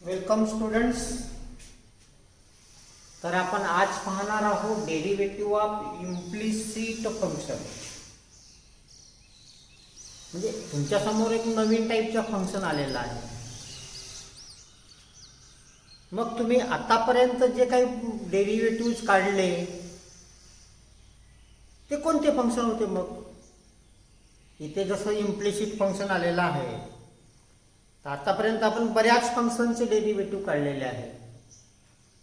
Welcome students. तर आपण आज पाहणार आहोत डेरिव्हेटिव्ह ऑफ इम्प्लिसिट फंक्शन. म्हणजे तुमच्या समोर एक नवीन टाईपचा फंक्शन आलेला आहे. मग तुम्ही आतापर्यंत जे काही डेरिव्हेटिव्ह काढले ते कोणते फंक्शन होते? मग इथे जसं इम्प्लिसिट फंक्शन आलेलं आहे, तर आतापर्यंत आपण बऱ्याच फंक्शनचे डेरिव्हेटिव्ह काढलेले आहेत.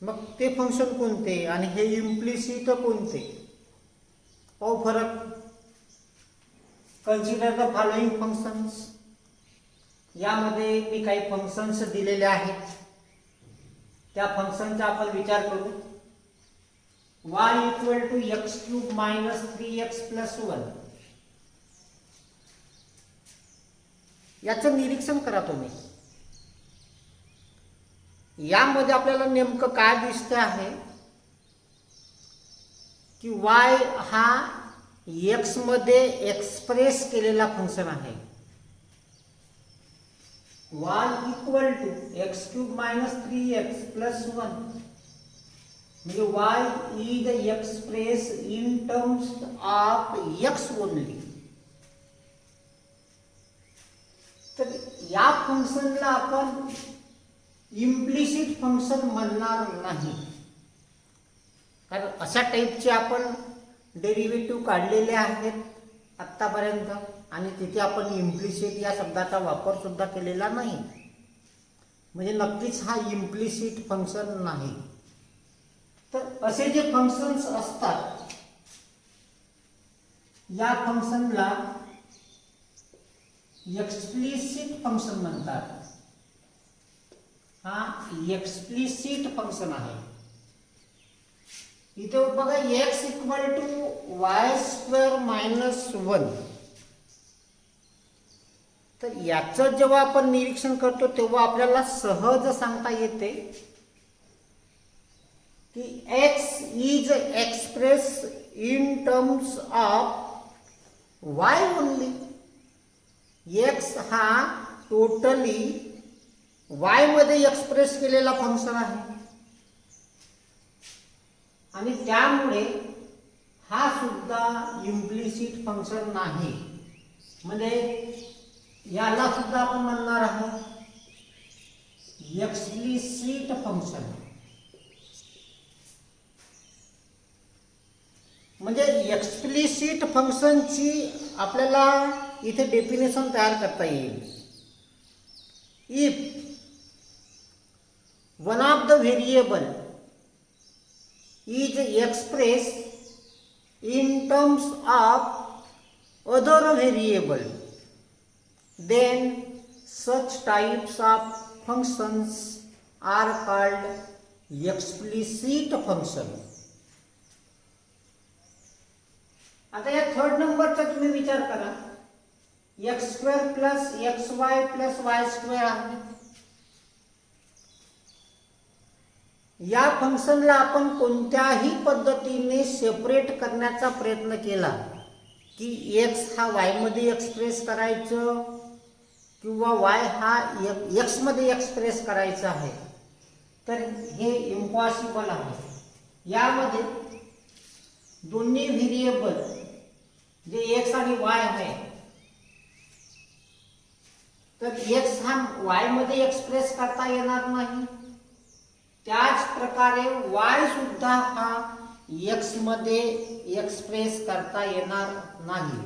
मग ते फंक्शन कोणते आणि हे इम्प्लिसिट कोणते? पाहू फरक. Consider the following functions. यामध्ये मी काही फंक्शन्स दिलेले आहेत, त्या फंक्शनचा आपण विचार करू. y equal to x cube minus 3x plus 1. याचं निरीक्षण करा तुम्ही. यामध्ये आपल्याला नेमकं काय दिसतं आहे की y हा x मध्ये एक्सप्रेस केलेला फंक्शन आहे. y equal to x cube minus 3x plus 1 म्हणजे y is express in terms of x only. तर या फंक्शनला आपण इम्प्लिसिट फंक्शन म्हणणार नाही, कारण अशा टाईपचे आपण डेरिव्हेटिव्ह काढलेले आहेत आत्तापर्यंत आणि तिथे आपण इम्प्लिसिट या शब्दाचा वापर सुद्धा केलेला नाही. म्हणजे नक्कीच हा इम्प्लिसिट फंक्शन नाही. तर असे जे फंक्शन्स असतात या फंक्शनला एक्सप्लिसिट फंक्शन म्हणतात. हा एक्सप्लिसिट फंक्शन आहे. इथे बघा x equal to y square minus 1. तर याचं जेव्हा आपण निरीक्षण करतो तेव्हा आपल्याला सहज सांगता येते की x is express in terms of y only. x हा टोटली y मध्ये एक्सप्रेस केलेला फंक्शन आहे आणि त्यामुळे हा सुद्धा इम्प्लिसिट फंक्शन नाही. म्हणजे याला सुद्धा आपण म्हणणार आहोत एक्सप्लिसिट फंक्शन. म्हणजे एक्सप्लिसिट फंक्शनची आपल्याला इथे डेफिनेशन तयार करता येईल. If one of the variable is expressed in terms of other variable, then such types of functions are called explicit function. आता या थर्ड नंबरचा तुम्ही विचार करा. X square plus x y plus y square आहे. या फंक्शनला आपण कोणत्याही पद्धतीने सेपरेट करण्याचा प्रयत्न केला की x हा y मध्ये एक्सप्रेस करायचं किंवा y हा x मध्ये एक्सप्रेस करायचा आहे, तर हे इम्पॉसिबल आहे. यामध्ये दोन्ही व्हेरिएबल जे x आणि y आहे, तर x हा y मध्ये एक्सप्रेस करता येणार नाही. त्याच प्रकारे y सुद्धा हा x मध्ये एक्सप्रेस करता येणार नाही.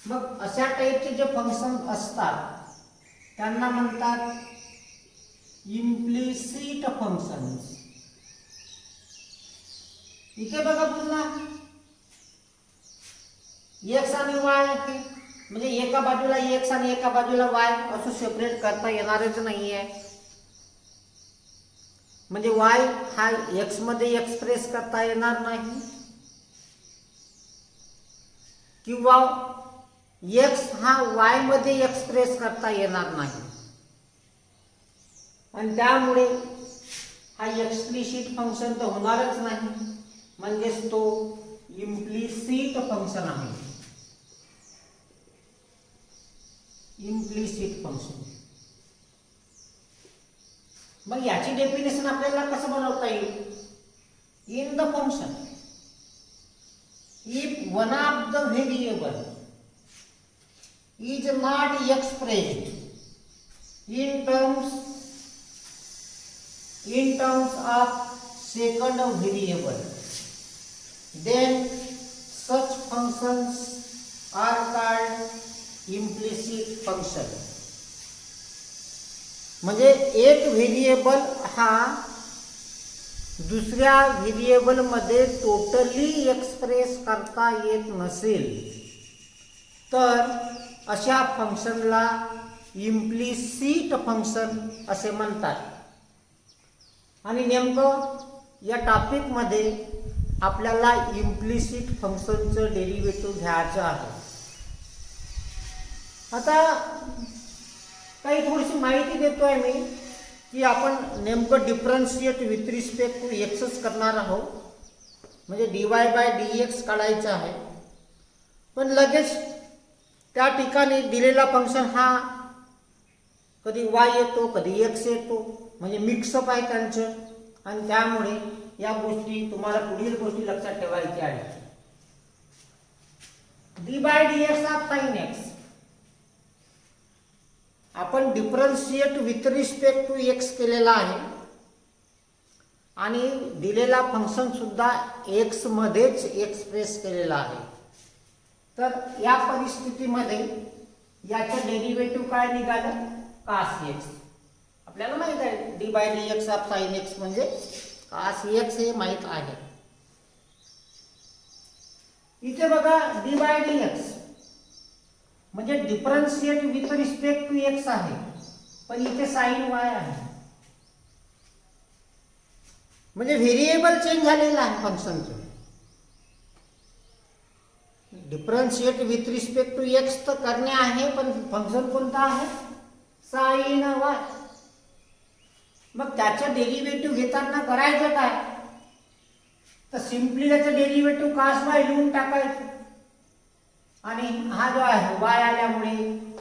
मग अशा टाईपचे जे फंक्शन असतात त्यांना म्हणतात इम्प्लिसिट फंक्शन्स. इथे बघा पुन्हा x आणि y आहे, म्हणजे एका बाजूला x आणि एका बाजूला y असं सेपरेट करता येणारच नाहीये. म्हणजे y हा x मध्ये एक्सप्रेस करता येणार नाही किंवा x हा y मध्ये एक्सप्रेस करता येणार नाही आणि त्यामुळे हा एक्सप्लिसिट फंक्शन तर होणारच नाही. म्हणजेच तो इम्प्लिसिट फंक्शन आहे. इम्प्लिसिट फंक्शन मग याची डेफिनेशन आपल्याला कसं बनवता येईल? In the function if one of the variable is not expressed in terms of second variable, then such functions are called implicit function. म्हणजे एक व्हेरिएबल हा दुसऱ्या व्हेरिएबल मध्ये टोटली एक्सप्रेस करता येत नसेल तर अशा फंक्शनला इम्प्लिसिट फंक्शन असे म्हणतात. आणि नेमकं या टॉपिकमध्ये आपल्याला इम्प्लिसिट फंक्शनचं डेरिव्हेटिव्ह घ्यायचं आहे. आता काही थोडीशी माहिती देतोय मी की आपण नेमकं डिफरन्शिएट विथ रिस्पेक्ट टू एक्सच करणार आहोत, म्हणजे dy/dx काढायचं आहे. पण लगेच त्या ठिकाणी दिलेला फंक्शन हा कधी y येतो कधी x येतो, म्हणजे मिक्सअप आहे त्यांचं. आणि त्यामुळे या गोष्टी तुम्हाला पुढील गोष्टी लक्षात ठेवायच्या आहेत. d/dx ऑफ sin x आपण differentiate with respect to x केलेला आहे आणि दिलेला फंक्शन सुद्धा x मध्येच एक्सप्रेस केलेला आहे. तर या परिस्थितीमध्ये याचं डेरिव्हेटिव्ह काय निघालं? cos x. आपल्याला माहित आहे d/dx ऑफ sin x म्हणजे cos x हे माहित आहे. इथे बघा d/dx म्हणजे differentiate with respect to x आहे, पण इथे sin y आहे, म्हणजे व्हेरिएबल चेंज झालेला आहे फंक्शनचं. Differentiate with respect to x तर करणे आहे, पण फंक्शन कोणता आहे? sin y. मग त्याचं डेरिव्हेटिव्ह घेताना करायचं काय? तर सिम्पली त्याचं डेरिव्हेटिव्ह cos y लिहून टाकायचं आणि हा जो आहे y आल्यामुळे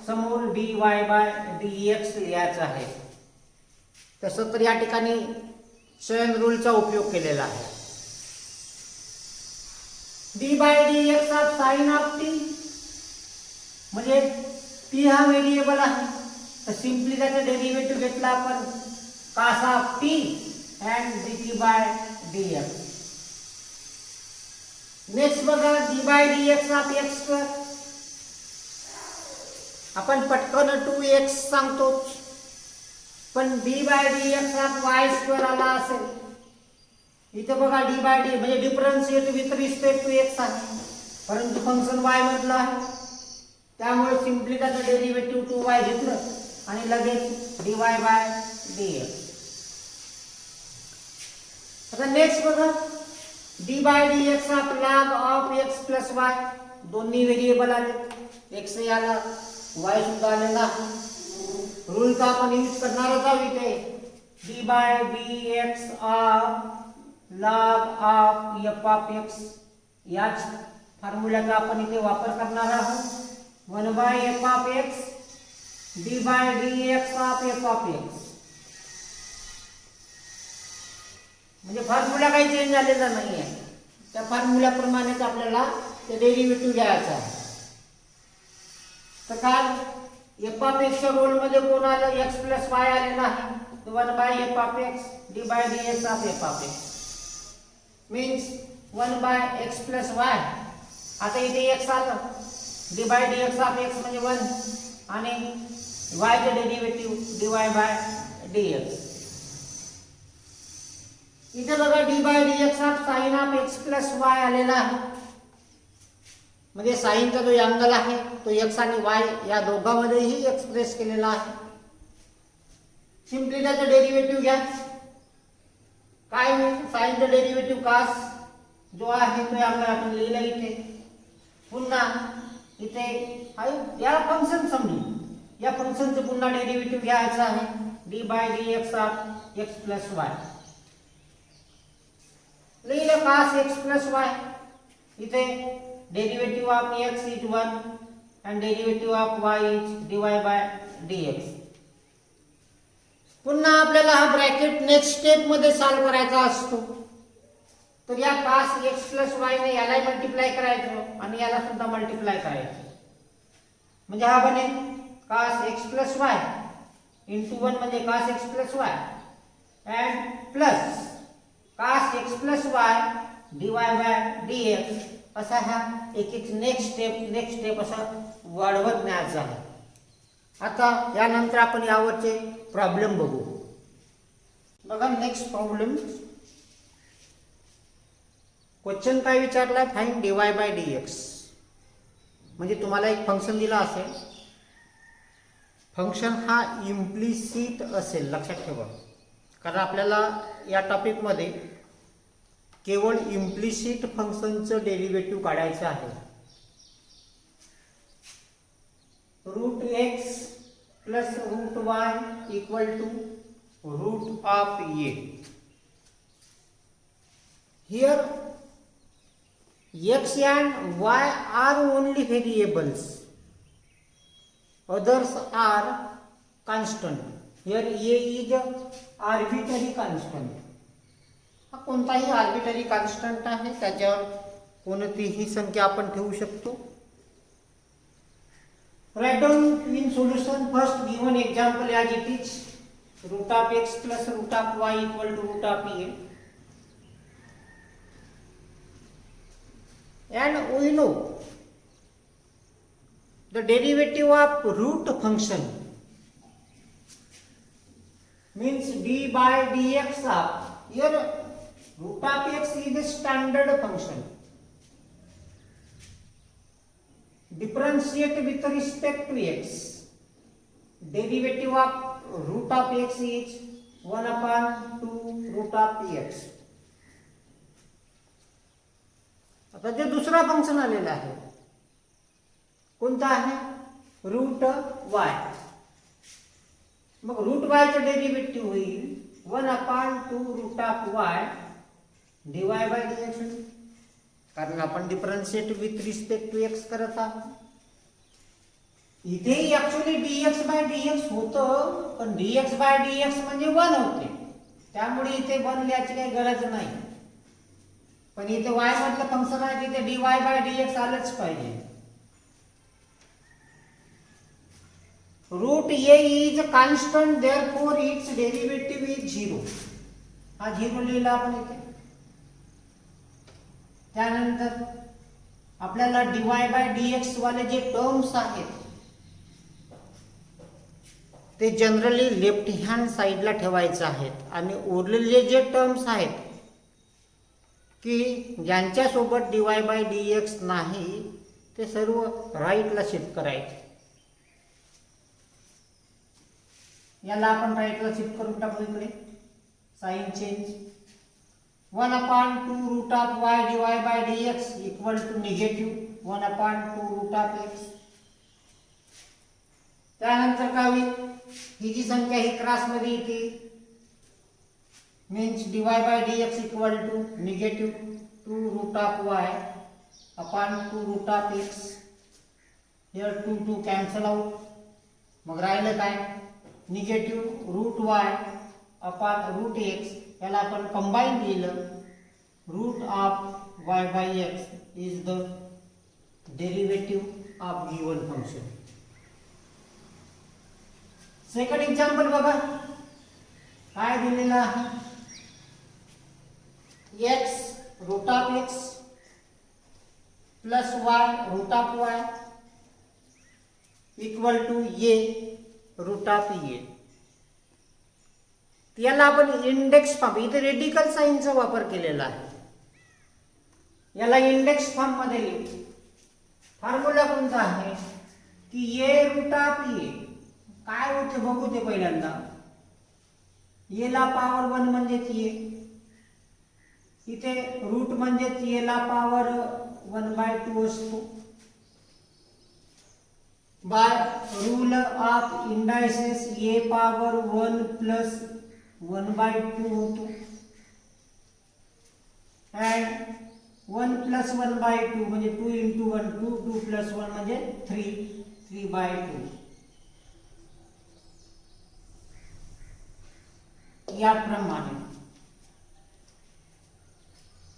समोर dy/dx लिहायचं आहे. तसं तर या ठिकाणी चेन रूलचा उपयोग केलेला आहे. d/dx of sin of t म्हणजे t हा व्हेरिएबल आहे, तर सिम्पली त्याचा डेरिव्हेटिव्ह घेतला आपण cos of t and dt/dx. Next बघा d/dx ऑफ x². आपण पटकन 2x सांगतो, पण d/dx ऑफ y² आला असेल. इथे बघा d/d म्हणजे differentiate with respect to x आहे, परंतु फंक्शन y मधलं आहे, त्यामुळे सिम्पली त्याचं डेरिव्हेटिव्ह 2y घेतलं आणि लगेच dy/dx. आता नेक्स्ट बघा d/dx of log of x plus y. दोन्ही व्हेरिएबल आले, x आला y सुद्धा आलेला. रूलचा आपण यूज करणारच आहोत इथे. d/dx of log of f of x याच फॉर्म्युल्याचा आपण इथे वापर करणार आहोत. 1/f of x d/dx of f of x. म्हणजे फॉर्म्युला काही चेंज झालेला नाही आहे, त्या फॉर्म्युल्याप्रमाणेच आपल्याला ते डेरिव्हेटिव्ह घ्यायचं आहे. तर काय f ऑफ x च्या रोल मध्ये कोण आलं? x प्लस y आलेला आहे, तर 1/f of x d/dx of f of x means 1/x plus y. आता इथे x आलं, d/dx ऑफ x म्हणजे 1 आणि y चे डेरिव्हेटिव्ह dy/dx. इथे बघा d/dx of sin of x plus y आलेला आहे, म्हणजे साइनचा जो अँगल आहे तो x आणि y या दोघांमध्येही एक्सप्रेस केलेला आहे. सिम्पली त्याचं डेरिव्हेटिव्ह घ्या. काय होईल? साइनचं डेरिव्हेटिव्ह cos जो आहे तो अँगल आपण लिहिला इथे. पुन्हा इथे याला फंक्शन समजू, या फंक्शनचं पुन्हा डेरिव्हेटिव्ह घ्यायचं आहे d/dx of x plus y. लिहिलं cos x प्लस y. इथे derivative of x is 1 and derivative of y is dy/dx. पुन्हा आपल्याला हा ब्रॅकेट नेक्स्ट स्टेप मध्ये सॉल्व्ह करायचा असतो. तर या cos x प्लस वाय ने याला मल्टिप्लाय करायचं आणि याला सुद्धा मल्टिप्लाय करायचं. म्हणजे हा बनेल cos x plus Y into 1 म्हणजे cos x plus y and plus cos x plus y dy by dx असा हा एक एक नेक्स्ट स्टेप असा वाढवत न्यायचा आहे. आता यानंतर आपण यावरचे प्रॉब्लेम बघू. बघा नेक्स्ट प्रॉब्लेम. क्वेश्चन काय विचारलाय, फाइंड dy बाय dx. म्हणजे तुम्हाला एक फंक्शन दिला असेल, फंक्शन हा इम्प्लिसिट असेल लक्षात ठेवा, कारण आपल्याला या टॉपिकमध्ये केवळ इम्प्लिसिट फंक्शनचं डेरिव्हेटिव्ह काढायचं आहे. Root x plus root y equal to root of a. Here x and y are only variables, others are constant. Here a is arbitrary constant. हा कोणताही आर्बिटरी कॉन्स्टंट आहे, त्याच्यावर कोणतीही संख्या आपण ठेवू शकतो. Write down in solution first given example as it is. Root of x plus root of y equal to root of a. And we know the derivative of root function means d by dx of, here root of x is a standard function. Differentiate with respect to x. Derivative of root of x is 1 upon 2 root of x. आता जे दुसरा function आलेला आहे कोणता आहे, root y. मग root वायचं derivative होईल 1 upon 2 root of y dy by dx, कारण आपण differentiate with respect to x करत आहोत. इथे ऍक्च्युअली dx बाय dx होतं, पण dx बाय dx म्हणजे 1 होते, त्यामुळे इथे 1 लिहायची काही गरज नाही. पण इथे y मधलं फंक्शन आहे, तिथे dy बाय dx आलंच पाहिजे. Root a is constant, therefore it's derivative is 0. हा 0 लिहिला आपण इथे. त्यानंतर आपल्याला dy बाय dx वाले जे टर्म्स आहेत ते जनरली लेफ्ट हँड साइडला ठेवायचे आहेत, आणि उरलेले जे टर्म्स आहेत की ज्यांच्यासोबत dy बाय dx नाही ते सर्व राईटला शिफ्ट करायचे. याला आपण राईटला शिफ्ट करून टाकू. इकडे sign change 1 upon 2 root of y dy by dx equal to negative 1 upon 2 root of x. त्यानंतर काय होईल, ही जी संख्या ही क्रॉस मध्ये येते, means dy by dx equal to negative 2 root of y upon 2 root of x. here 2 cancel out. मग राहिलं काय, negative root y upon root x. याला आपण कंबाईन लिहिलं, root of y by x is the derivative of given function. Second example बघा काय दिलेलं आहे, x root of x plus y root of y equal to a root of a. याला आपण index form, इथे radical साइनचा वापर केलेला आहे, याला इंडेक्स फॉर्म मध्ये लिहू. फॉर्म्युला कोणता आहे की a रूट ऑफ a. काय होते बघू ते पहिल्यांदा. a ला पॉवर 1 म्हणजेच a, इथे रूट म्हणजेच a ला पॉवर 1/2 असतो. By rule of indices a power 1 plus 1/2 होतो, and 1 प्लस 1/2 म्हणजे 2 into 1 2 प्लस 1 म्हणजे 3 3/2. याप्रमाणे.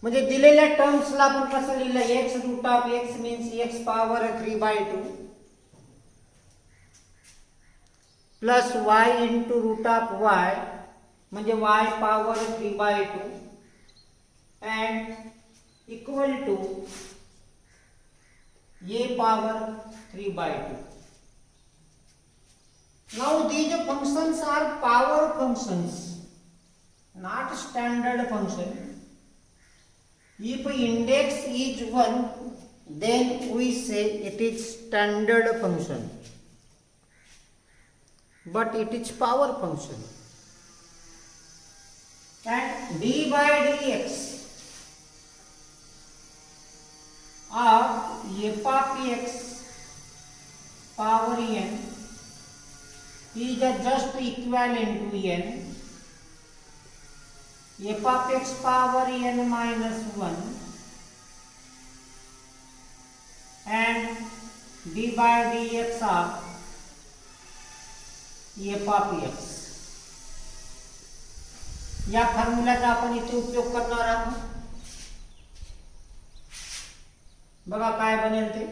म्हणजे दिलेल्या टर्म्सला आपण कसं लिहिलं, X root of X means X power 3/2 plus Y into root of Y म्हणजे Y power 3/2 and equal to a power 3/2. Now these functions are power functions, not standard function. If index is 1, then we say it is standard function, but it is power function. And d by dx of f of x power n is just equivalent to n f of x power n minus 1 and d by dx of f of x. या फॉर्म्युलाचा आपण इथे उपयोग करणार आहोत. बघा काय बनेल ते.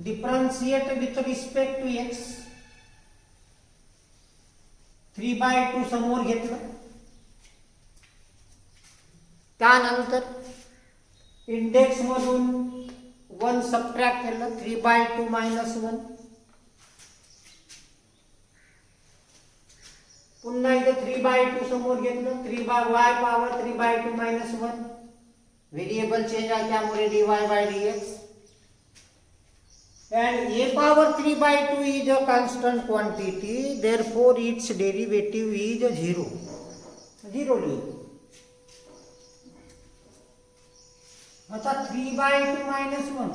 Differentiate with respect to x 3/2 समोर घेतलं. त्यानंतर इंडेक्स मधून 1 सबट्रॅक्ट केलं 3/2 मायनस 1. पुन्हा इथे 3/2 समोर घेतलं 3y power 3/2 minus 1. Variable change आहे त्यामुळे dy by dx and a power 3/2 is a constant quantity, therefore its derivative is 0. 0 लिहू. आता 3/2 minus 1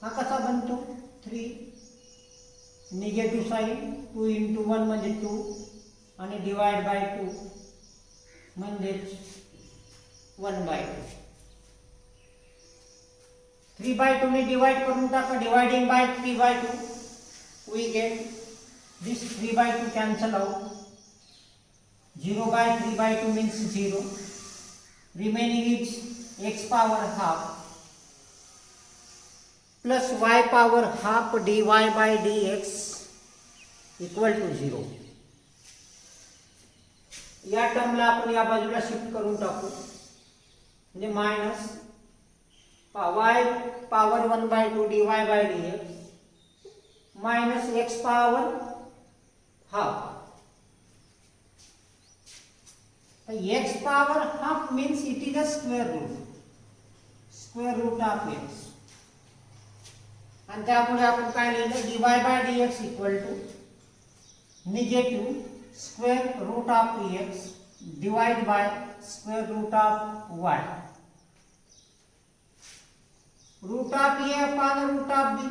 हा कसा बनतो 3 निगेटिव्ह साइन 2 into 1 म्हणजे 2 आणि डिवाइड बाय 2 म्हणजे 1/2. 3/2 ने डिवाइड करून टाका. Dividing by 3/2 we get this 3/2 cancel out. 0 by 3/2 means 0. Remaining is x power half plus y power half dy by dx equal to 0. या टर्मला आपण या बाजूला शिफ्ट करून टाकू म्हणजे minus y power 1/2 dy by dx minus x power half. x power half means it is a square root of x. आणि त्यामुळे आपण काय लिहिलं dy by dx equal to negative square root of x divided by square root of y. Root of a upon root of b.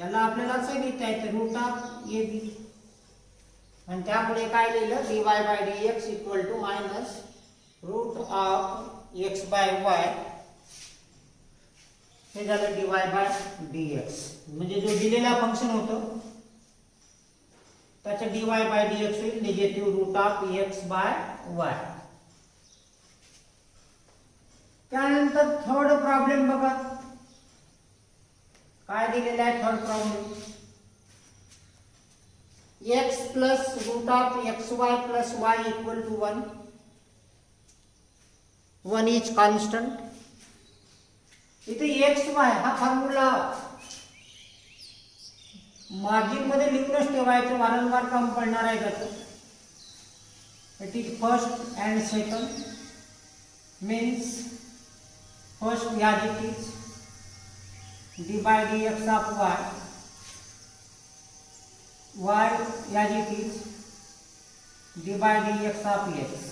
याला आपल्याला असं लिहिता येतं रूट ऑफ ए बी. आणि त्यामुळे काय लिहिलं dy by dx equal to minus root of x by y हे झालं dy by dx. म्हणजे जो दिलेला फंक्शन होतं त्याचं dy by dx होईल negative root of x by y. त्यानंतर थर्ड प्रॉब्लेम बघा काय दिलेला आहे. Third problem x plus root of xy plus y equal to 1. 1 is constant. इथे xy हा फॉर्म्युला मार्जिन मध्ये लिहूनच ठेवायचं. वारंवार काम पडणार आहे त्याचं. It is first and second means first as it is d by dx of y as it is d by dx of x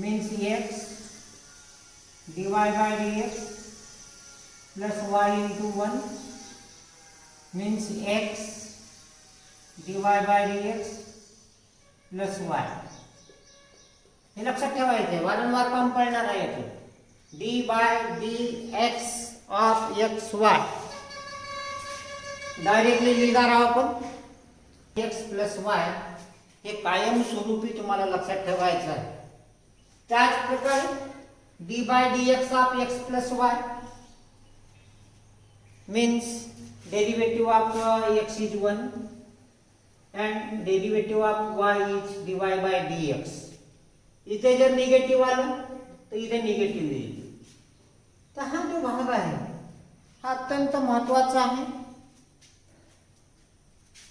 means x dy by dx plus y into 1 means x dy by dx plus y. हे लक्षात ठेवायचं वारंवार काम पडणार आहे याचे. dy by dx of xy directly लिहिणार आहोत आपण एक्स प्लस वाय हे कायमस्वरूपी तुम्हाला लक्षात ठेवायचं आहे. त्याच प्रकारे d by d x of x plus y means derivative of x is 1 and derivative of y is dy by dx. इथे जर निगेटिव्ह आलं तर इथे निगेटिव्ह येईल. तर हा जो भाग आहे हा अत्यंत महत्वाचा आहे.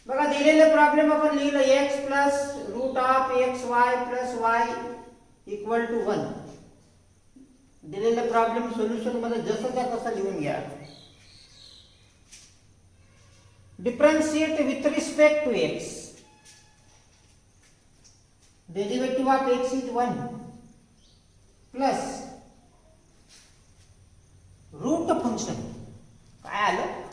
बघा दिलेले प्रॉब्लेम आपण लिहिलं x plus root of x y plus y equal to 1. दिलेले प्रॉब्लेम सोल्युशन मध्ये जसं त्या तसं लिहून घ्या. Differentiate with respect to x. Derivative of x is 1 plus root function. काय आलं?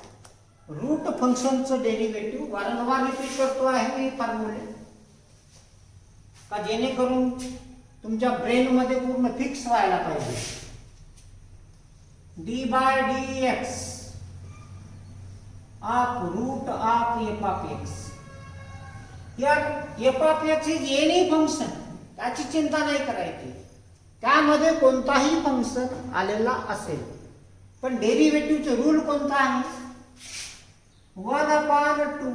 रूट फंक्शनचं डेरिवेटिव्ह. वारंवार रिपीट करतो आहे हे फॉर्म्युले का जेणेकरून तुमच्या ब्रेन मध्ये पूर्ण फिक्स व्हायला पाहिजे. D by d x of root of f of x. F of x is any function. त्याची चिंता नाही करायची. त्यामध्ये कोणताही फंक्शन आलेला असेल पण डेरिव्हेटिव्हचा रूल कोणता आहे? 1/2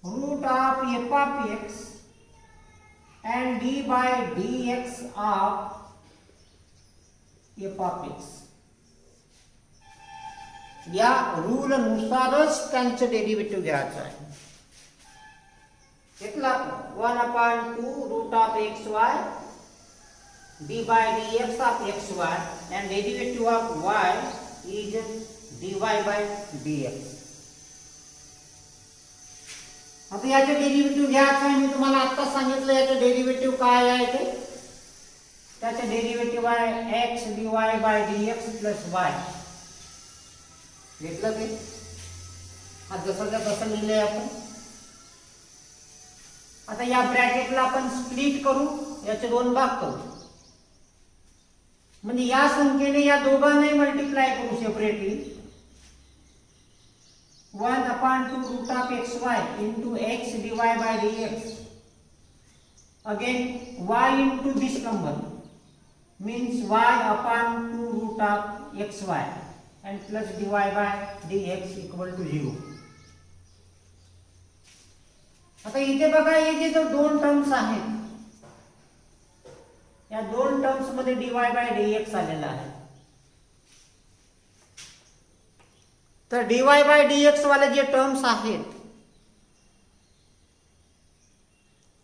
root of f of x and d by dx of f of x. या रूल नुसारच त्यांचं डेरिव्हेटिव्ह घ्यायचं आहे. घेतला 1/2 root of x y d by d x of x y and derivative of y is dy by dx. आता याचे derivative घ्यायचं आहे. मी तुम्हाला आता सांगितलं याचे डेरिव्हेटिव्ह काय आहे ते. त्याचे डेरिव्हेटिव्ह आहे x dy by dx plus y. घेतलं ते. हा जसं तसं लिहिलंय आपण. आता या ब्रॅकेटला आपण स्प्लिट करू. याचे 2 भाग करू. म्हणजे या संख्येने या दोघांनाही मल्टिप्लाय करू separately. 1/2 root of xy into x dy by dx. Again y into this number means y/2 root of xy and plus dy by dx equal to 0. आता इथे बघा हे जे 2 टर्म्स आहेत या 2 टर्म्स मध्ये dy by dx आलेला आहे. तर dy बाय dx वाले जे टर्म्स आहेत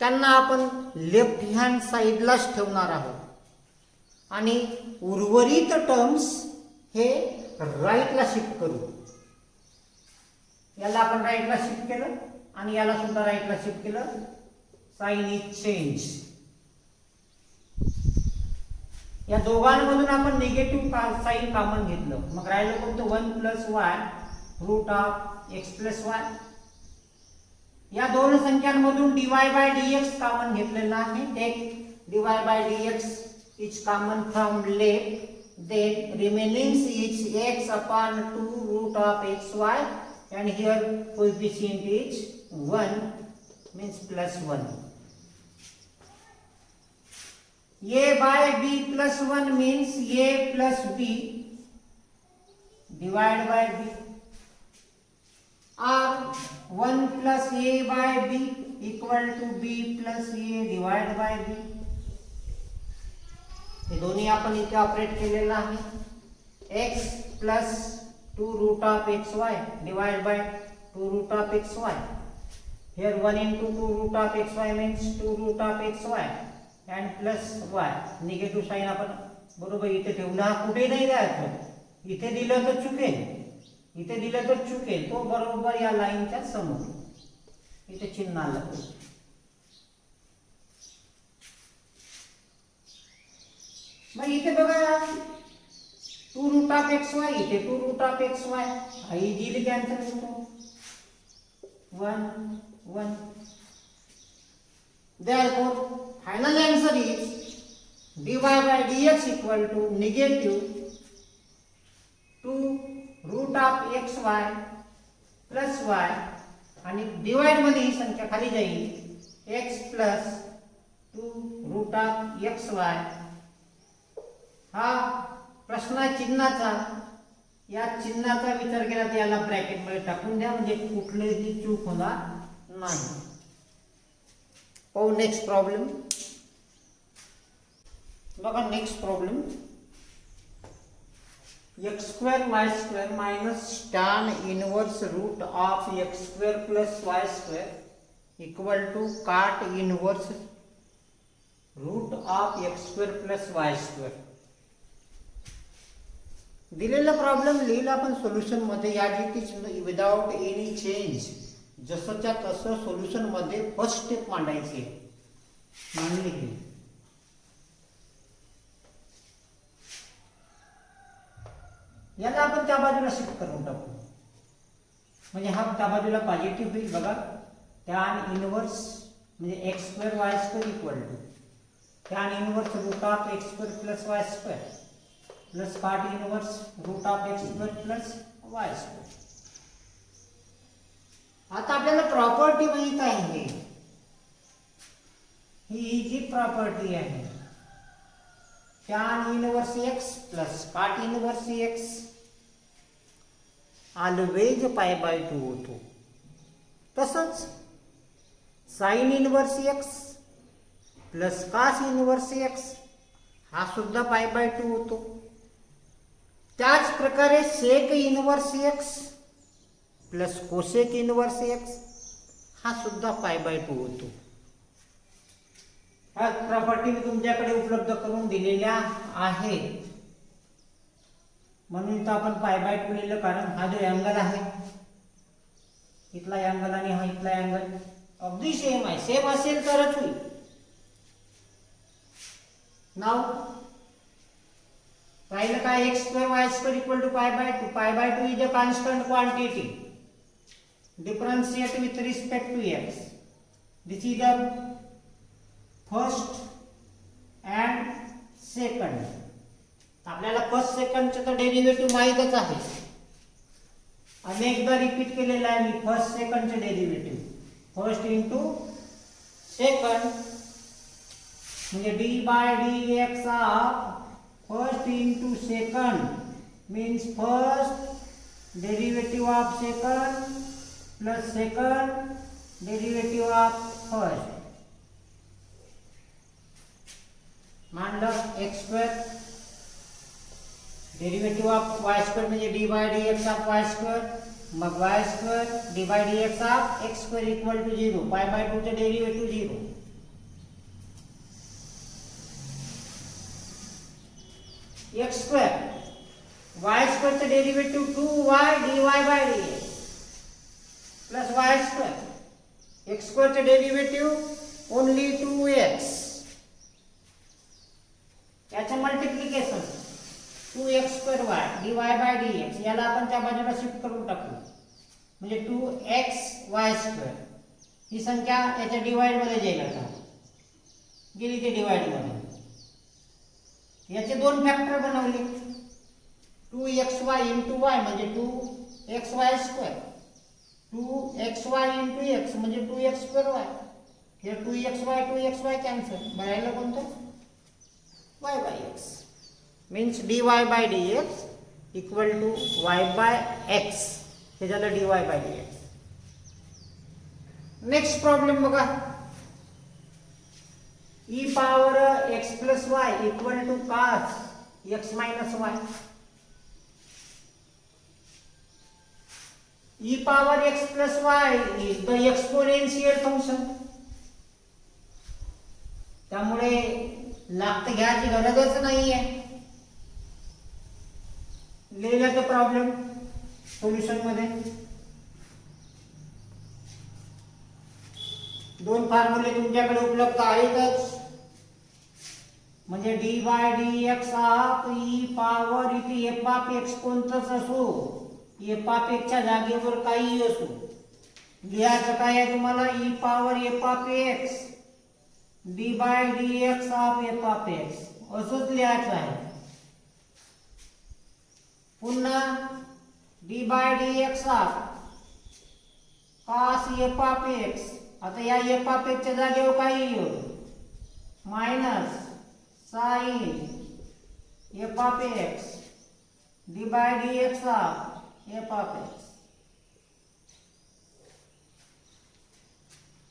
त्यांना आपण लेफ्ट हँड साइडलाच ठेवणार आहोत आणि उर्वरित टर्म्स हे राईटला शिफ्ट करू. याला आपण राईटला शिफ्ट केलं आणि याला सुद्धा राईटला शिफ्ट केलं. Sign is change. या दोघांमधून आपण निगेटिव्ह साइन कॉमन घेतलं. मग राहिलं कोणतं 1 plus y root of x plus y. या दोन संख्यांमधून dy बाय dx कॉमन घेतलेला आहे. Take dy by dx is common from left. Then remaining is x/2 root of xy and here coefficient is 1 means plus 1. a by b plus 1 means a plus b divided by b, or 1 plus a by b equal to b plus a divided by b. हे दोन्ही आपण इथे operate केलेला आहे. x plus 2 root of xy divided by 2 root of xy. Here 1 into 2 root of xy means 2 root of xy and plus y. Negative sign आपण बरोबर इथे ठेवला. कुठे नाही द्यायचं. इथे दिलं तर चुकेल, इथे दिलं तर चुकेल. तो बरोबर या लाईनच्या समोर इथे चिन्ह आलं. मग इथे बघा 2 root of xy इथे 2 root of xy हा इझिली कॅन्सल होतो. 1 1. Therefore final answer is dy by dx equal to negative 2 root of xy plus y आणि डिवाइड मध्ये ही संख्या खाली जाईल x plus 2 root of x y. हा प्रश्न चिन्हाचा, या चिन्हाचा विचार केला तर याला ब्रॅकेट मध्ये टाकून द्या म्हणजे कुठलीही चूक होणार नाही. पाहू नेक्स्ट प्रॉब्लेम. बघा next problem. X square y square minus tan inverse root of x square plus y square equal to cot inverse root of x square plus y square. दिलेला प्रॉब्लेम लिहिला आपण सोल्युशन मध्ये या it without any change. जसंच्या तसं solution मध्ये first step मांडायची मांडली गेली. याला आपण त्या बाजूला शिफ्ट करून टाकू म्हणजे हा त्या बाजूला पॉझिटिव्ह होईल. बघा टॅन इनवर्स म्हणजे x square y square equal to tan inverse root of x square plus y square plus cot inverse root of x square plus y square. आता आपल्याला प्रॉपर्टी माहित आहे, ही जी प्रॉपर्टी आहे tan inverse x plus cot inverse x always pi by 2 होतो. तसंच sine inverse x plus cos inverse x हा सुद्धा पाय बाय 2 होतो. त्याच प्रकारे sec inverse x plus cosec inverse x हा सुद्धा पाय बाय 2 होतो. ह्या प्रॉपर्टी मी तुमच्याकडे उपलब्ध करून दिलेल्या आहेत म्हणून इथं आपण पाय बाय 2 लिहिलं कारण हा जो अँगल आहे इथला अँगल आणि हा इथला अँगल अगदी सेम आहे. सेम असेल तरच होईल. नाव पाहिलं काय x square y square equal to pi by 2. Pi by 2 is a constant quantity. Differentiate with respect to x. This is the first and second. आपल्याला फर्स्ट सेकंडचे तर डेरिव्हेटिव्ह माहीतच आहे, अनेकदा रिपीट केलेला आहे मी. फर्स्ट सेकंडचे डेरिव्हेटिव्ह फर्स्ट इंटू सेकंड म्हणजे d by d x of first into second means first derivative of second plus second derivative of first. मांडलं x square derivative of y square म्हणजे d by d x of y square, मग y square d by d x of x square equal to 0. Pi by 2 चे derivative 0. X square y square चे derivative 2y dy by dx plus y square x square चे derivative only 2x. याचे multiplication 2x square y dy by dx याला आपण त्या बाजूला shift करून टाकू म्हणजे 2xy स्क्वेअर. ही संख्या याच्या डिवाइड मध्ये जाईल. आता गेली ते डिवाइड मध्ये. याचे दोन फॅक्टर बनवले 2xy इंटू y म्हणजे 2xy square 2xy into x म्हणजे 2x स्क्वेअर y. हे 2xy कॅन्सल. राहिलं कोणतं y by x means dy by dx equal to y by x. हे झालं dy by dx. Next problem बघा. e power x plus y equal to cos x minus y. e power x plus y is the exponential function. त्यामुळे लागत घ्यायची गरजच नाहीये. लिहिलं तर प्रॉब्लेम सोल्युशन मध्ये दोन फॉर्म्युले तुमच्याकडे उपलब्ध आहेतच. म्हणजे d by d x of e power इथे एफ ऑफ एक्स कोणतंच असो, एफ ऑफ एक्सच्या जागेवर काही असो, लिहायचं काय आहे तुम्हाला e power f of x d by d x of f of x असंच लिहायचं आहे. पुन्हा d by d x of cos f of x. आता या f ऑफ x च्या जागेवर काय येईल minus sine f of x d by dx of f of x.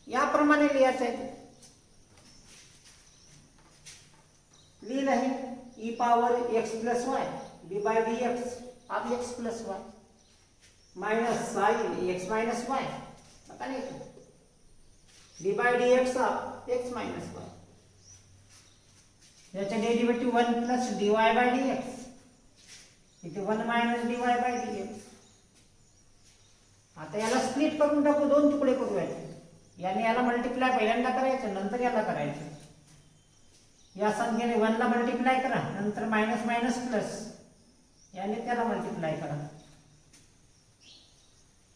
याप्रमाणे लिहायचं आहे. लिहिलं आहे e power x plus y d by dx of x plus y minus sign x minus y. आता लिहितो d by dx of x minus y. याचा derivative 1 plus dy by dx. इथे 1 minus dy by dx. आता याला split करून टाकू, दोन तुकडे करू याचे. याने याला मल्टिप्लाय पहिल्यांदा करायचं, नंतर याला करायचं. या संख्येने 1 ला मल्टिप्लाय करा, नंतर मायनस मायनस प्लस, याने त्याला मल्टिप्लाय करा.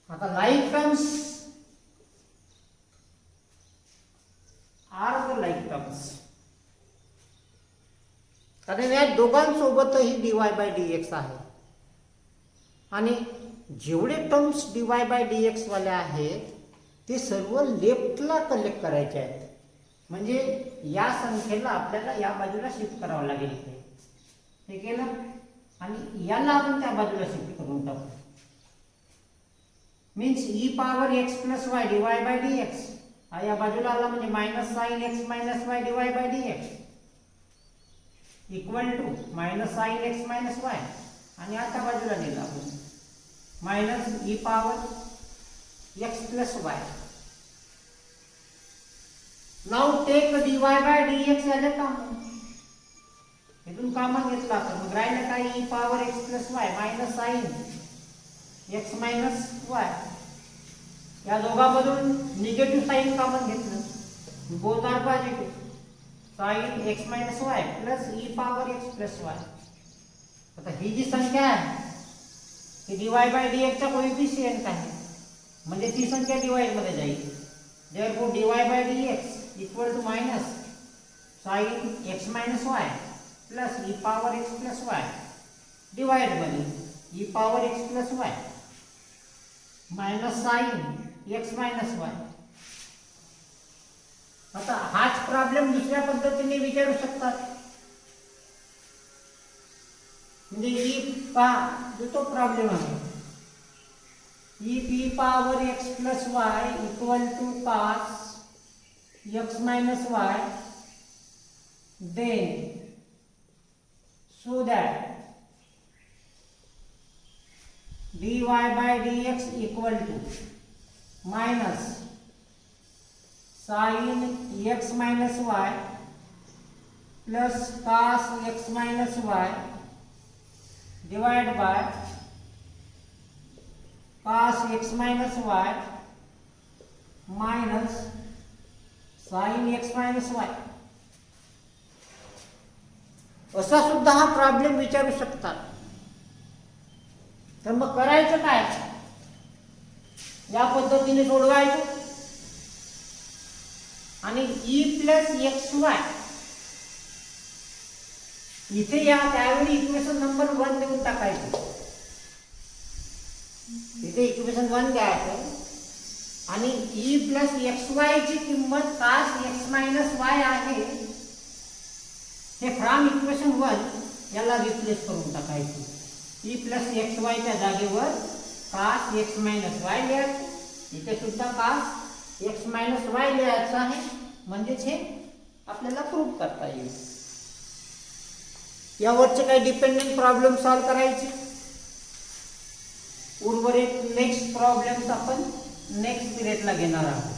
आता like terms are the like terms. कारण या दोघांसोबतही dy बाय dx आहे आणि जेवढे टर्म्स dy बाय dx वाले आहेत ते सर्व लेफ्टला कलेक्ट करायचे आहेत. म्हणजे या संख्येला आपल्याला या बाजूला शिफ्ट करावं लागेल इथे. हे केलं आणि याला आपण त्या बाजूला शिफ्ट करून टाकू. Means e power x plus y d y by dx हा या बाजूला आला म्हणजे minus sign x minus y d y by dx equal to minus sign x minus y. आणि आता बाजूला नेला आपण minus e power x plus y. Now take dy by dx याले कॉमन. इथून कॉमन घेतला तर मग राहिलं काय e power x plus y minus sign x minus Y. या दोघांमधून निगेटिव्ह साइन कॉमन घेतलं, both are positive. Sign x minus y plus e power x plus y. आता ही जी संख्या आहे ही dy बाय dx चा कोएफिशिएंट आहे, म्हणजे ती संख्या डिवाइड मध्ये जाईल. therefore dy by dx equal to minus sign x minus y plus e power x plus y divide मध्ये e power x plus y minus sign x minus y. आता हाच प्रॉब्लेम दुसऱ्या पद्धतीने विचारू शकतात. म्हणजे जो तो प्रॉब्लेम आहे e p power x plus y equal to cos x minus y, then so that dy by dx equal to minus sin x minus y plus cos x minus y divided by cos x minus y minus sin x minus y. असा सुद्धा हा problem विचारू शकतात. तर मग करायचं काय, या पद्धतीने सोडवायचं आणि e प्लस एक्स वाय इथे या त्यावेळी इक्वेशन नंबर 1 देऊन टाकायचं. इथे इक्वेशन 1 द्यायचं आणि e प्लस एक्स वाय ची किंमत cos x मायनस वाय आहे हे फ्रॉम इक्वेशन 1 याला रिप्लेस करून टाकायचं. e प्लस एक्स वाय च्या जागेवर cos x मायनस वाय लिहायचं. इथे सुद्धा cos x मायनस वाय लिहायचं आहे, म्हणजेच हे आपल्याला प्रूव्ह करता येईल. यावरचे काही डिपेंडेंट प्रॉब्लेम सॉल्व करायचे. उर्वरित नेक्स्ट प्रॉब्लेम्स आपण नेक्स्ट पिरियडला घेणार आहोत.